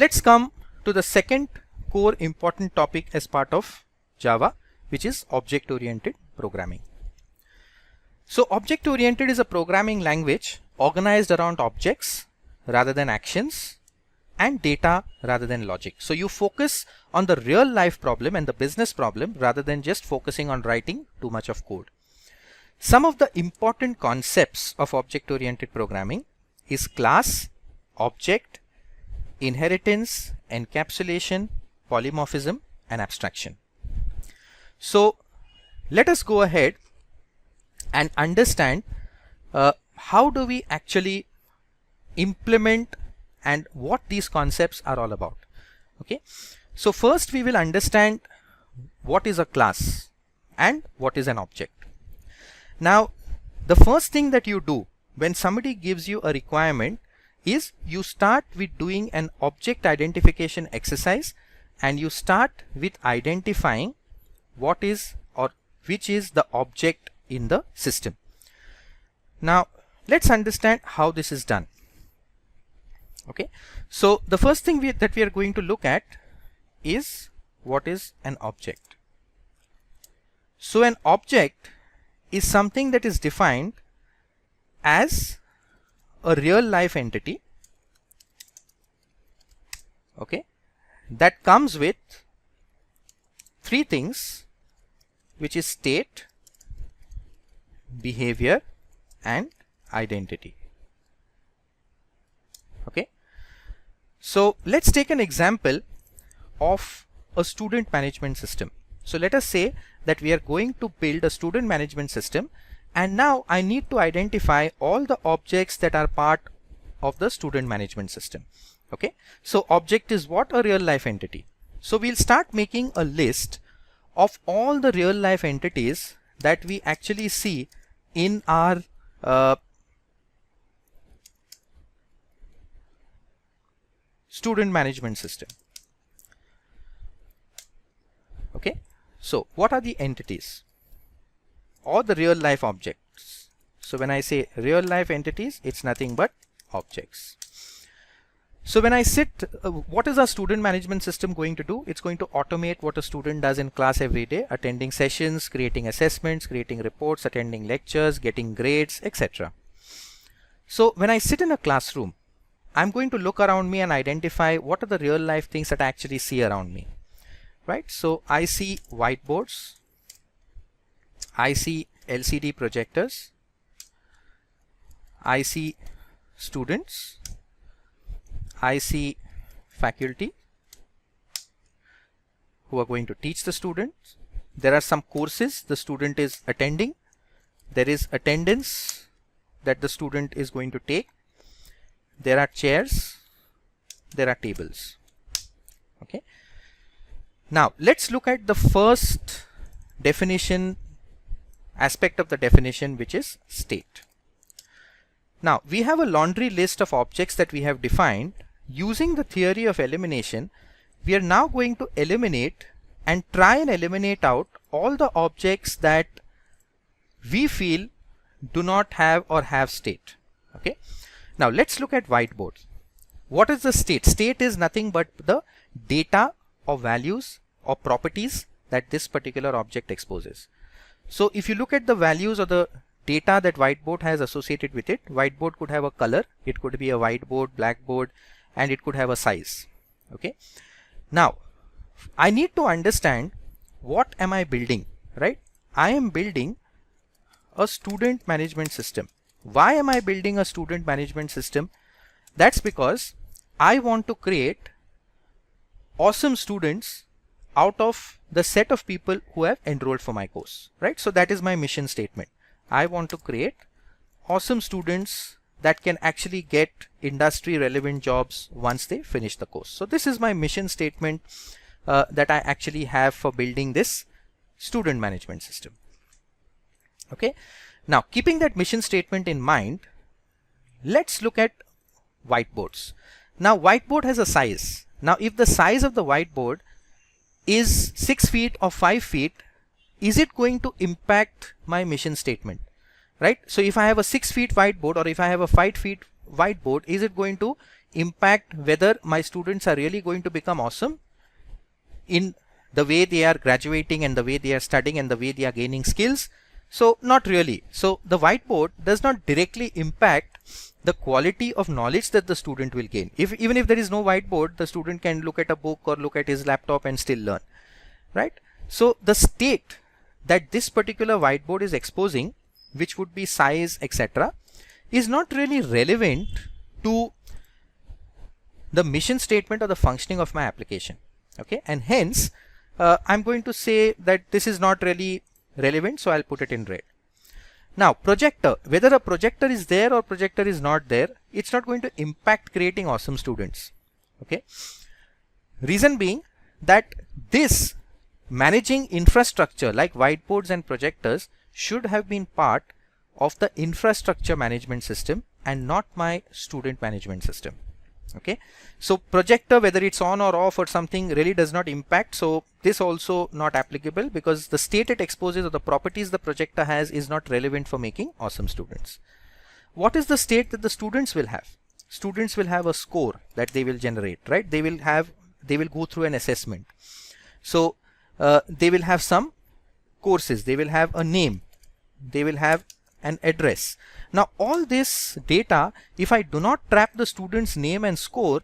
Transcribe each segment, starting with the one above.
let's come to the second core important topic as part of Java, which is object-oriented programming. So object-oriented is a programming language organized around objects rather than actions and data rather than logic. So you focus on the real life problem and the business problem rather than just focusing on writing too much of code. Some of the important concepts of object-oriented programming is class, object, inheritance, encapsulation, polymorphism, and abstraction. So let us go ahead and understand how do we actually implement and what these concepts are all about. Okay, so first we will understand what is a class and what is an object. Now the first thing that you do when somebody gives you a requirement is you start with doing an object identification exercise, and you start with identifying what is or which is the object in the system. Now let's understand how this is done. Okay, so the first thing that we are going to look at is what is an object. So an object is something that is defined as a real life entity, okay, that comes with three things, which is state, behavior, and identity. Okay, so let's take an example of a student management system. So let us say that we are going to build a student management system, and now I need to identify all the objects that are part of the student management system. Okay, so object is what? A real life entity. So we'll start making a list of all the real life entities that we actually see in our student management system. Okay, so what are the entities or the real life objects? So when I say real life entities, it's nothing but objects. So when I what is our student management system going to do? It's going to automate what a student does in class every day: attending sessions, creating assessments, creating reports, attending lectures, getting grades, etc. So when I sit in a classroom, I'm going to look around me and identify what are the real life things that I actually see around me, right? So I see whiteboards, I see LCD projectors, I see students, I see faculty who are going to teach the students. There are some courses the student is attending. There is attendance that the student is going to take. There are chairs, there are tables. Okay, now let's look at the first definition aspect of the definition, which is state. Now we have a laundry list of objects that we have defined. Using the theory of elimination, we are now going to eliminate and try and eliminate out all the objects that we feel do not have or have state. Okay, now let's look at whiteboard. What is the state? State is nothing but the data or values or properties that this particular object exposes. So if you look at the values or the data that whiteboard has associated with it, whiteboard could have a color, it could be a whiteboard, blackboard, and it could have a size. Okay, now I need to understand what am I building, right? I am building a student management system. Why am I building a student management system? That's because I want to create awesome students out of the set of people who have enrolled for my course, right? So that is my mission statement. I want to create awesome students that can actually get industry relevant jobs once they finish the course. So this is my mission statement that I actually have for building this student management system. Okay, now keeping that mission statement in mind, let's look at whiteboards. Now whiteboard has a size. Now if the size of the whiteboard is 6 feet or 5 feet, is it going to impact my mission statement? Right? So if I have a 6 feet whiteboard or if I have a 5 feet whiteboard, is it going to impact whether my students are really going to become awesome in the way they are graduating and the way they are studying and the way they are gaining skills. So not really. So the whiteboard does not directly impact the quality of knowledge that the student will gain. Even if there is no whiteboard, the student can look at a book or look at his laptop and still learn, right? So the state that this particular whiteboard is exposing, which would be size, etc., is not really relevant to the mission statement or the functioning of my application. Okay, and hence I'm going to say that this is not really relevant, so I'll put it in red. Now projector, whether a projector is there or projector is not there, it's not going to impact creating awesome students. Okay, reason being that this managing infrastructure like whiteboards and projectors should have been part of the infrastructure management system and not my student management system. Okay, so projector, whether it's on or off or something, really does not impact. So this also not applicable, because the state it exposes or the properties the projector has is not relevant for making awesome students. What is the state that the students will have? Students will have a score that they will generate, right? They will go through an assessment. So they will have some courses, they will have a name, they will have an address. Now all this data, if I do not trap the student's name and score,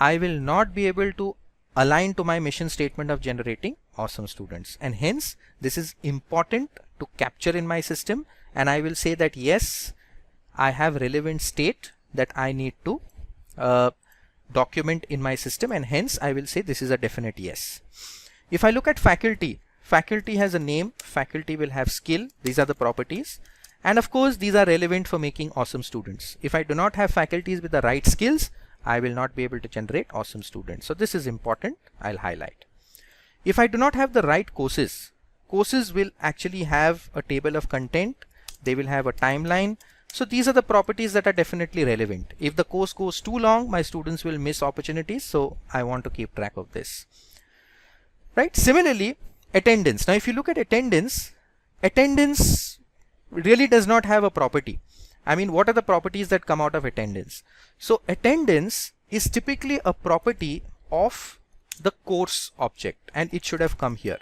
I will not be able to align to my mission statement of generating awesome students, and hence this is important to capture in my system, and I will say that yes, I have relevant state that I need to document in my system, and hence I will say this is a definite yes. If I look at faculty, faculty has a name, faculty will have skill, these are the properties. And of course, these are relevant for making awesome students. If I do not have faculties with the right skills, I will not be able to generate awesome students. So this is important, I'll highlight. If I do not have the right courses, courses will actually have a table of content, they will have a timeline. So these are the properties that are definitely relevant. If the course goes too long, my students will miss opportunities. So I want to keep track of this. Right? Similarly, attendance. Now if you look at attendance, attendance really does not have a property. I mean, what are the properties that come out of attendance? So attendance is typically a property of the course object, and it should have come here.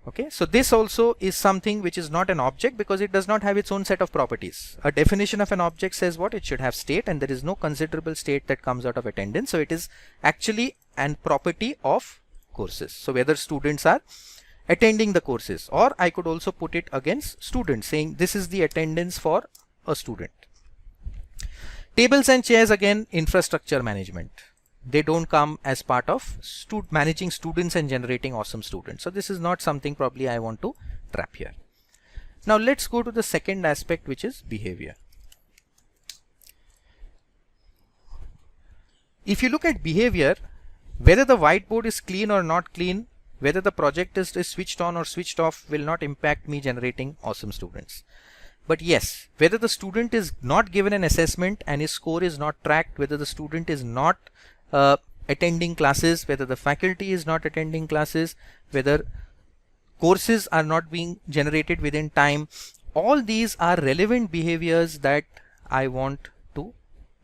Okay, so this also is something which is not an object because it does not have its own set of properties. A definition of an object says what? It should have state, and there is no considerable state that comes out of attendance. So it is actually an property of courses. So whether students are attending the courses, or I could also put it against students, saying this is the attendance for a student. Tables and chairs, again, infrastructure management. They don't come as part of managing students and generating awesome students. So this is not something probably I want to trap here. Now let's go to the second aspect, which is behavior. If you look at behavior, whether the whiteboard is clean or not clean, whether the project is switched on or switched off will not impact me generating awesome students. But yes, whether the student is not given an assessment and his score is not tracked, whether the student is not attending classes, whether the faculty is not attending classes, whether courses are not being generated within time, all these are relevant behaviors that I want to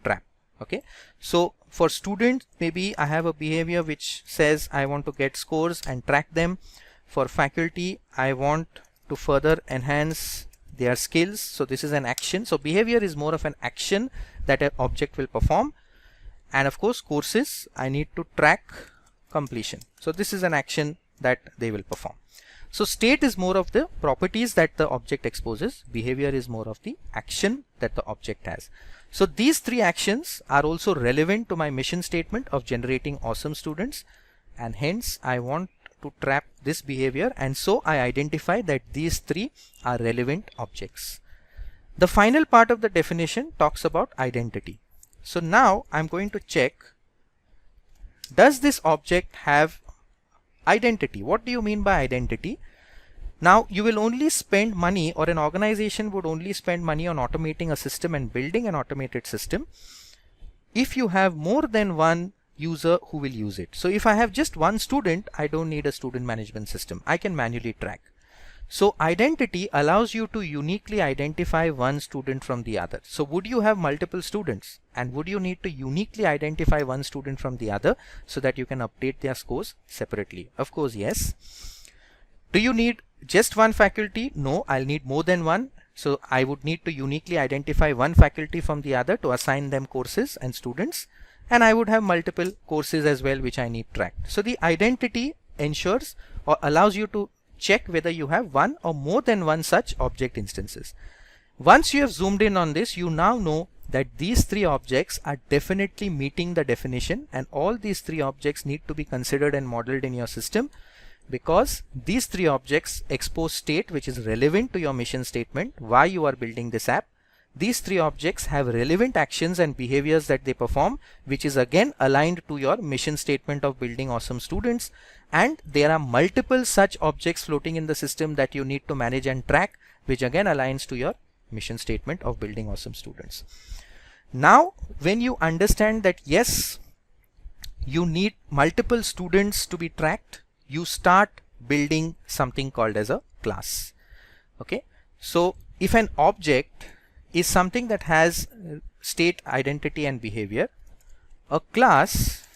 trap. Okay, so for students, maybe I have a behavior which says I want to get scores and track them. For faculty, I want to further enhance their skills. So this is an action. So behavior is more of an action that an object will perform. And of course, courses, I need to track completion. So this is an action that they will perform. So state is more of the properties that the object exposes. Behavior is more of the action that the object has. So these three actions are also relevant to my mission statement of generating awesome students, and hence I want to trap this behavior, and so I identify that these three are relevant objects. The final part of the definition talks about identity. So now I'm going to check, does this object have identity? What do you mean by identity? Now you will only spend money, or an organization would only spend money on automating a system and building an automated system if you have more than one user who will use it. So if I have just one student, I don't need a student management system. I can manually track. So identity allows you to uniquely identify one student from the other. So would you have multiple students, and would you need to uniquely identify one student from the other so that you can update their scores separately? Of course, yes. Do you need just one faculty? No, I'll need more than one. So I would need to uniquely identify one faculty from the other to assign them courses and students. And I would have multiple courses as well which I need tracked. So the identity ensures or allows you to check whether you have one or more than one such object instances. Once you have zoomed in on this, you now know that these three objects are definitely meeting the definition, and all these three objects need to be considered and modeled in your system, because these three objects expose state which is relevant to your mission statement, why you are building this app. These three objects have relevant actions and behaviors that they perform, which is again aligned to your mission statement of building awesome students. And there are multiple such objects floating in the system that you need to manage and track, which again aligns to your mission statement of building awesome students. Now, when you understand that yes, you need multiple students to be tracked, you start building something called as a class. Okay, so if an object is something that has state, identity and behavior, a class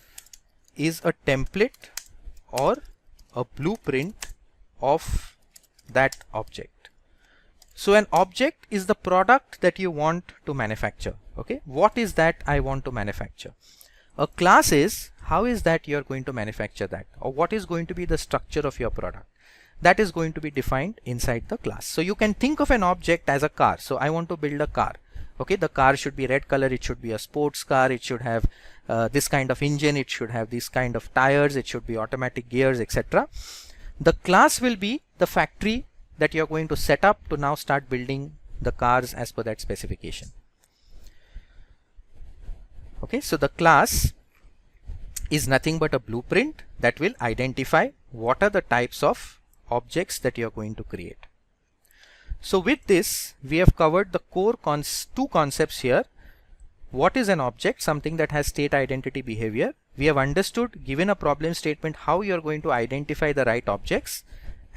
is a template or a blueprint of that object. So an object is the product that you want to manufacture. Okay, what is that I want to manufacture? A class is how is that you're going to manufacture that, or what is going to be the structure of your product. That is going to be defined inside the class. So you can think of an object as a car. So I want to build a car. Okay, the car should be red color, it should be a sports car, it should have this kind of engine, it should have this kind of tires, it should be automatic gears, etc. The class will be the factory that you're going to set up to now start building the cars as per that specification. Okay, so the class is nothing but a blueprint that will identify what are the types of objects that you're going to create. So with this, we have covered the core two concepts here. What is an object? Something that has state, identity, behavior. We have understood, given a problem statement, how you're going to identify the right objects,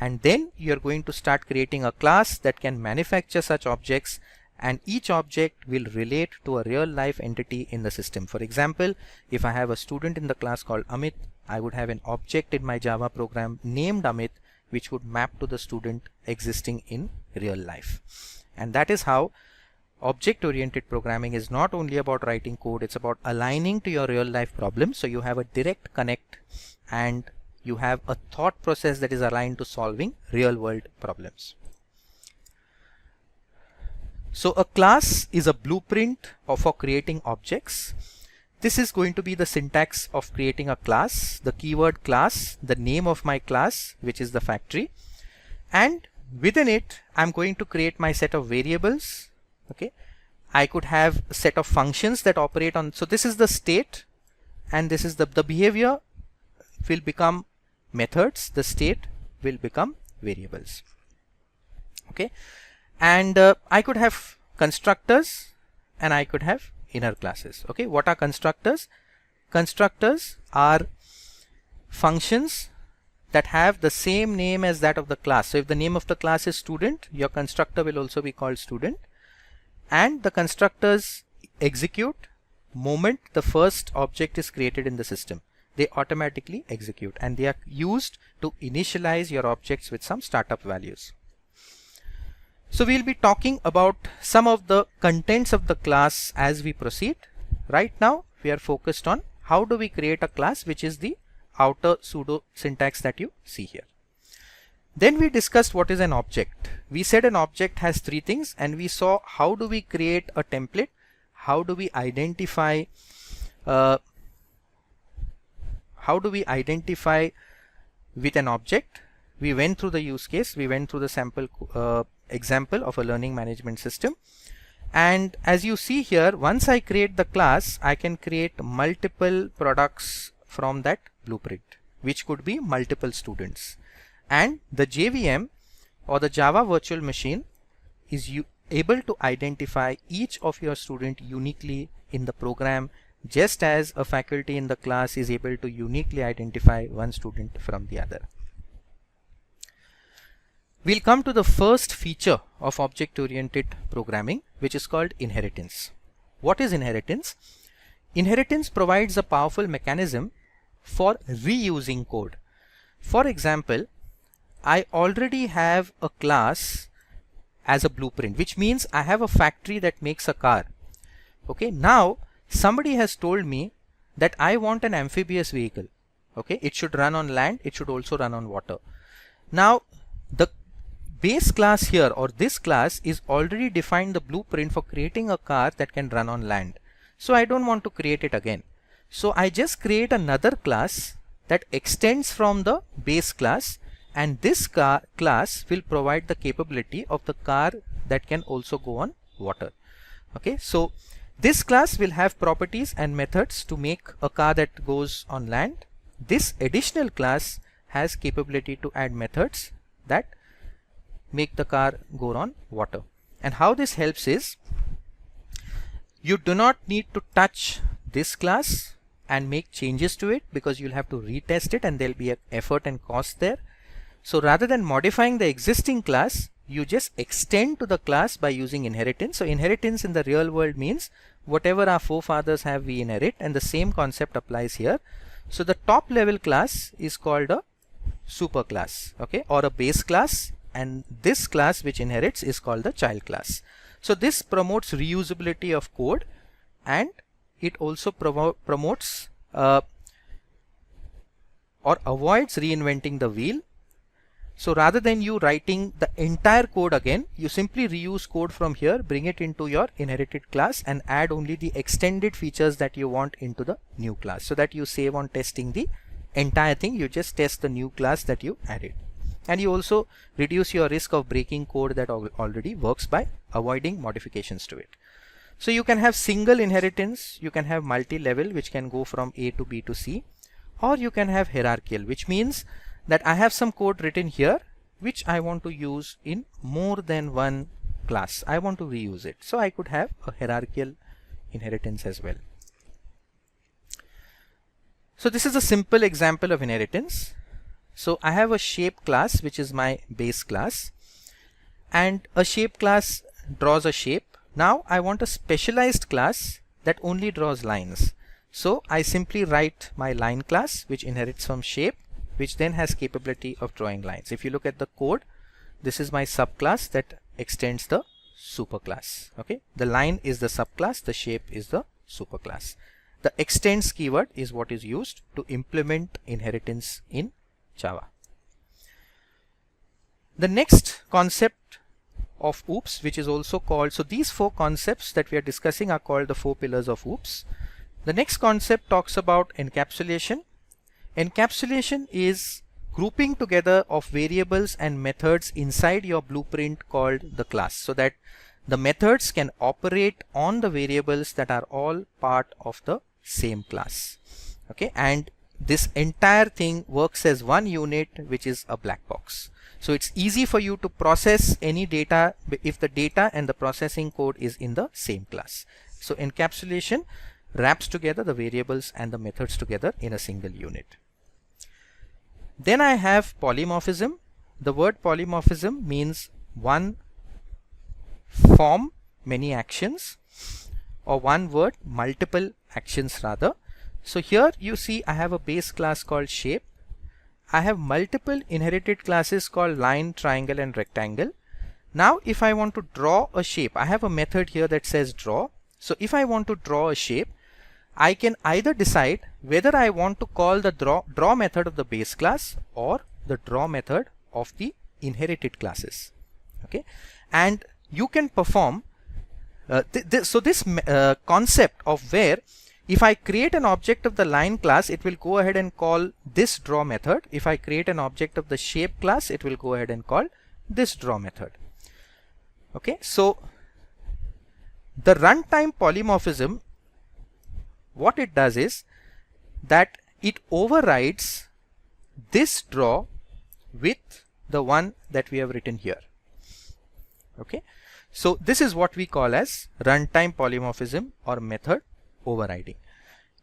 and then you're going to start creating a class that can manufacture such objects, and each object will relate to a real life entity in the system. For example, if I have a student in the class called Amit, I would have an object in my Java program named Amit, which would map to the student existing in real life. And that is how object-oriented programming is not only about writing code, it's about aligning to your real life problem. So you have a direct connect and you have a thought process that is aligned to solving real world problems. So a class is a blueprint for creating objects. This is going to be the syntax of creating a class, the keyword class, the name of my class, which is the factory, and within it I'm going to create my set of variables. Okay, I could have a set of functions that operate on, so this is the state and this is the behavior will become methods, the state will become variables. Okay, and I could have constructors and I could have inner classes. Okay, what are constructors? Constructors are functions that have the same name as that of the class. So if the name of the class is student, your constructor will also be called student, and the constructors execute moment the first object is created in the system. They automatically execute and they are used to initialize your objects with some startup values. So we'll be talking about some of the contents of the class as we proceed. Right now we are focused on how do we create a class, which is the outer pseudo syntax that you see here. Then we discussed what is an object. We said an object has three things, and we saw how do we create a template, how do we identify with an object. We went through the use case, we went through the sample example of a learning management system, and as you see here, once I create the class, I can create multiple products from that blueprint, which could be multiple students. And the JVM or the Java virtual machine is able to identify each of your student uniquely in the program, just as a faculty in the class is able to uniquely identify one student from the other. We'll come to the first feature of object-oriented programming, which is called inheritance. What is inheritance? Inheritance provides a powerful mechanism for reusing code. For example, I already have a class as a blueprint, which means I have a factory that makes a car. Okay, now somebody has told me that I want an amphibious vehicle. Okay, it should run on land, it should also run on water. Now the base class here, or this class, is already defined the blueprint for creating a car that can run on land. So I don't want to create it again. So I just create another class that extends from the base class, and this class will provide the capability of the car that can also go on water. Okay, so this class will have properties and methods to make a car that goes on land. This additional class has capability to add methods that make the car go on water. And how this helps is, you do not need to touch this class and make changes to it, because you'll have to retest it and there'll be an effort and cost there. So rather than modifying the existing class, you just extend to the class by using inheritance. So inheritance in the real world means whatever our forefathers have, we inherit, and the same concept applies here. So the top level class is called a super class, okay, or a base class, and this class which inherits is called the child class. So this promotes reusability of code, and it also promotes or avoids reinventing the wheel. So rather than you writing the entire code again, you simply reuse code from here, bring it into your inherited class, and add only the extended features that you want into the new class, so that you save on testing the entire thing. You just test the new class that you added, and you also reduce your risk of breaking code that already works by avoiding modifications to it. So you can have single inheritance, you can have multi-level, which can go from A to B to C, or you can have hierarchical, which means that I have some code written here which I want to use in more than one class. I want to reuse it, so I could have a hierarchical inheritance as well. So this is a simple example of inheritance. So I have a shape class which is my base class, and a shape class draws a shape. Now I want a specialized class that only draws lines. So I simply write my line class, which inherits from shape, which then has capability of drawing lines. If you look at the code, this is my subclass that extends the superclass. Okay, the line is the subclass, the shape is the superclass. The extends keyword is what is used to implement inheritance in Java. The next concept of OOPS, which is also called, so these four concepts that we are discussing are called the four pillars of OOPS. The next concept talks about encapsulation. Encapsulation is grouping together of variables and methods inside your blueprint called the class, so that the methods can operate on the variables that are all part of the same class. Okay, and this entire thing works as one unit, which is a black box. So it's easy for you to process any data if the data and the processing code is in the same class. So encapsulation wraps together the variables and the methods together in a single unit. Then I have polymorphism. The word polymorphism means one form, many actions, or one word, multiple actions rather. So here you see I have a base class called shape. I have multiple inherited classes called line, triangle, and rectangle. Now if I want to draw a shape, I have a method here that says draw. So if I want to draw a shape, I can either decide whether I want to call the draw method of the base class or the draw method of the inherited classes. Okay, and you can perform so this concept of where if I create an object of the line class, it will go ahead and call this draw method. If I create an object of the shape class, it will go ahead and call this draw method. Okay, so the runtime polymorphism, what it does is that it overrides this draw with the one that we have written here. Okay, so this is what we call as runtime polymorphism or method overriding.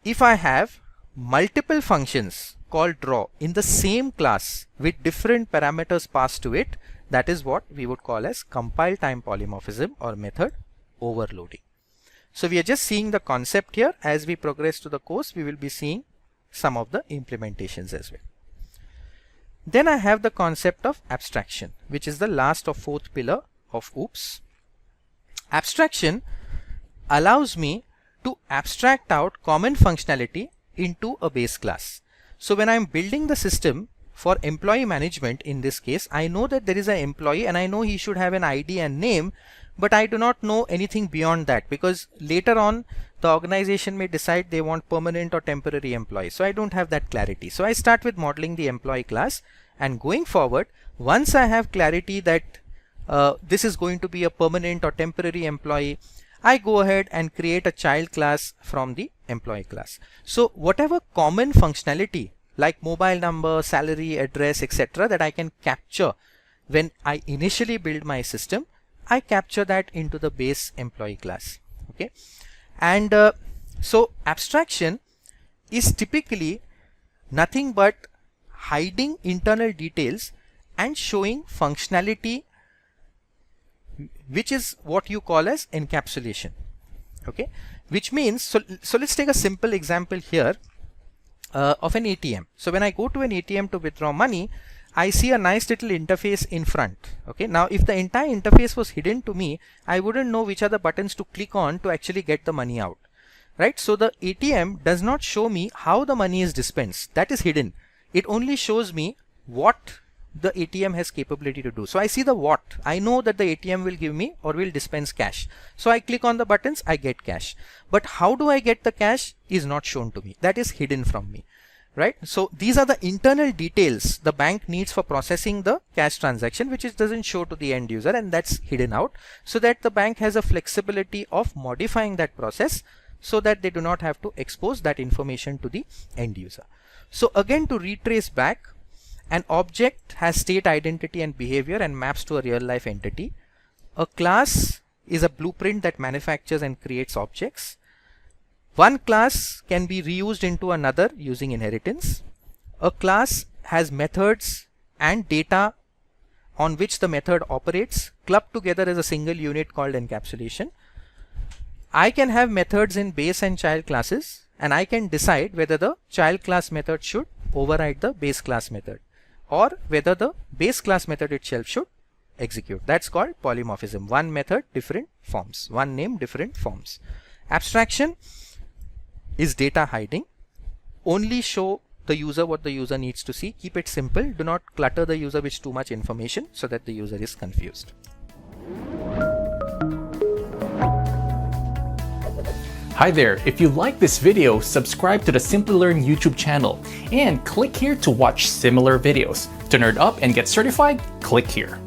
If I have multiple functions called draw in the same class with different parameters passed to it, That is what we would call as compile time polymorphism or method overloading. So we are just seeing the concept here. As we progress to the course, we will be seeing some of the implementations as well. Then I have the concept of abstraction, which is the last or fourth pillar of OOPS. Abstraction allows me to abstract out common functionality into a base class. So when I'm building the system for employee management, in this case, I know that there is an employee and I know he should have an ID and name, but I do not know anything beyond that, because later on the organization may decide they want permanent or temporary employees. So I don't have that clarity. So I start with modeling the employee class, and going forward, once I have clarity that this is going to be a permanent or temporary employee, I go ahead and create a child class from the employee class. So whatever common functionality like mobile number, salary, address, etc. that I can capture when I initially build my system, I capture that into the base employee class. Okay, and so abstraction is typically nothing but hiding internal details and showing functionality, which is what you call as encapsulation. Okay, which means, so let's take a simple example here of an ATM. So when I go to an ATM to withdraw money, I see a nice little interface in front. Okay, now if the entire interface was hidden to me, I wouldn't know which are the buttons to click on to actually get the money out, right? So the ATM does not show me how the money is dispensed. That is hidden. It only shows me what the ATM has capability to do. So I see the what. I know that the ATM will give me or will dispense cash. So I click on the buttons, I get cash. But how do I get the cash is not shown to me. That is hidden from me, right? So these are the internal details the bank needs for processing the cash transaction, which it doesn't show to the end user, and that's hidden out, so that the bank has a flexibility of modifying that process so that they do not have to expose that information to the end user. So again, to retrace back, an object has state, identity and behavior and maps to a real life entity. A class is a blueprint that manufactures and creates objects. One class can be reused into another using inheritance. A class has methods and data on which the method operates clubbed together as a single unit called encapsulation. I can have methods in base and child classes, and I can decide whether the child class method should override the base class method, or whether the base class method itself should execute. That's called polymorphism. One method, different forms. One name, different forms. Abstraction is data hiding. Only show the user what the user needs to see. Keep it simple. Do not clutter the user with too much information so that the user is confused. Hi there, if you like this video, subscribe to the Simplilearn YouTube channel and click here to watch similar videos. To nerd up and get certified, click here.